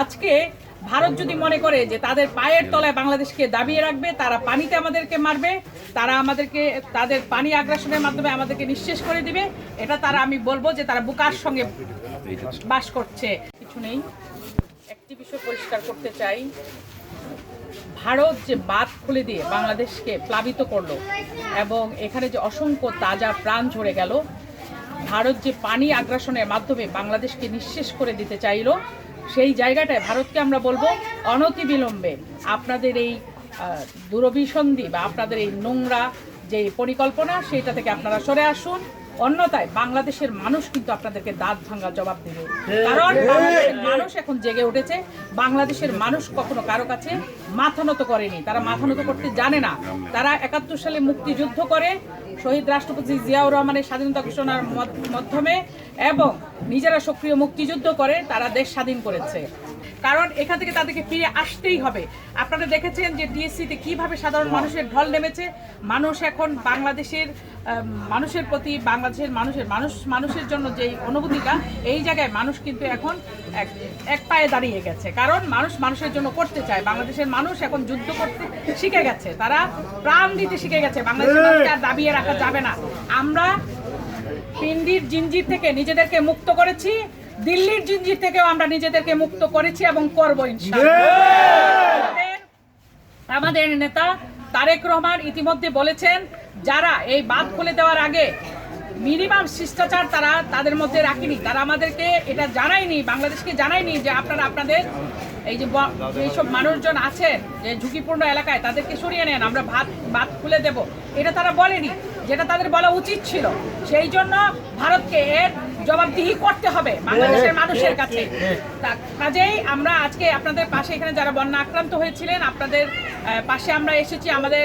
আজকে ভারত যদি মনে করে যে তাদের পায়ের তলায় বাংলাদেশকে দাবিয়ে রাখবে, তারা পানিতে আমাদেরকে মারবে, তারা আমাদেরকে তাদের পানি আগ্রাসনের মাধ্যমে আমাদেরকে নিঃশেষ করে দিবে, এটা তারা, আমি বলবো যে তারা বুকার সঙ্গে বাস করছে। কিছু নেই, একটি বিষয় পরিষ্কার করতে চাই, ভারত যে বাঁধ খুলে দিয়ে বাংলাদেশকে প্লাবিত করলো এবং এখানে যে অসংখ্য তাজা প্রাণ ঝরে গেল, ভারত যে পানি আগ্রাসনের মাধ্যমে বাংলাদেশকে নিঃশেষ করে দিতে চাইলো, সেই জায়গাটায় ভারতকে আমরা বলবো অনতিবিলম্বে আপনাদের এই দুরভিসন্ধি বা আপনাদের এই নোংরা যে পরিকল্পনা সেইটা থেকে আপনারা সরে আসুন, অন্যথায় বাংলাদেশের মানুষ কিন্তু আপনাদেরকে দাঁত ভাঙা জবাব দেবে। কারণ বাংলাদেশের মানুষ এখন জেগে উঠেছে। বাংলাদেশের মানুষ কখনো কারো কাছে মাথা নত করেনি, তারা মাথা নত করতে জানে না। তারা ৭১ সালে মুক্তিযুদ্ধ করে শহীদ রাষ্ট্রপতি জিয়াউর রহমানের স্বাধীনতা ঘোষণার মাধ্যমে এবং নিজেরা সক্রিয় মুক্তিযুদ্ধ করে তারা দেশ স্বাধীন করেছে। কারণ এখান থেকে তাদেরকে ফিরে আসতেই হবে। আপনারা দেখেছেন যে টিএসসিতে কিভাবে সাধারণ মানুষের ঢল নেমেছে। মানুষ এখন বাংলাদেশের মানুষের প্রতি, বাংলাদেশের মানুষের জন্য যেই অনুভূতিটা, এই জায়গায় মানুষ কিন্তু এখন এক পায়ে দাঁড়িয়ে গেছে। কারণ মানুষ মানুষের জন্য করতে চায়। বাংলাদেশের মানুষ এখন যুদ্ধ করতে শিখে গেছে, তারা প্রাণ দিতে শিখে গেছে। বাংলাদেশের মানুষকে আর দাবিয়ে রাখা যাবে না। আমরা পিন্ডির জিঞ্জির থেকে নিজেদেরকে মুক্ত করেছি, দিল্লির জিঞ্জির থেকেও আমরা নিজেদেরকে মুক্ত করেছি এবং করবো ইনশাআল্লাহ। আমাদের নেতা তারেক রহমান ইতিমধ্যে বলেছেন, যারা এই বাঁধ খুলে দেওয়ার আগে মিনিমাম শিষ্টাচার তারা তাদের মধ্যে রাখেনি, তারা আমাদেরকে এটা জানায়নি, বাংলাদেশকে জানায়নি যে আপনারা আপনাদের এই যে এইসব মানুষজন আছেন যে ঝুঁকিপূর্ণ এলাকায় তাদেরকে সরিয়ে নেন, আমরা বাঁধ খুলে দেব, এটা তারা বলেনি, যেটা তাদের বলা উচিত ছিল। সেই জন্য ভারতকে এর জবাবদিহি করতে হবে বাংলাদেশের মানুষের কাছে। কাজেই আমরা আজকে আপনাদের পাশে, এখানে যারা বন্যা আক্রান্ত হয়েছিলেন, আপনাদের পাশে আমরা এসেছি। আমাদের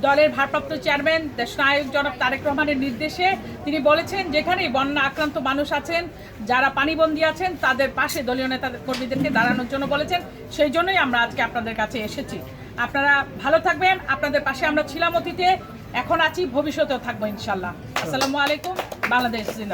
দলের ভারপ্রাপ্ত চেয়ারম্যান দেশনায়ক জনাব তারেক রহমানের নির্দেশে তিনি বলেছেন, যেখানেই বন্যা আক্রান্ত মানুষ আছেন, যারা পানিবন্দী আছেন, তাদের পাশে দলীয় নেতা কর্মীদেরকে দাঁড়ানোর জন্য বলেছেন। সেই জন্যই আমরা আজকে আপনাদের কাছে এসেছি। আপনারা ভালো থাকবেন, আপনাদের পাশে আমরা ছিলাম অতীতে, এখন আছি, ভবিষ্যতেও থাকবো ইনশাল্লাহ। আসসালামু আলাইকুম। বাংলাদেশ জিন্দাবাদ।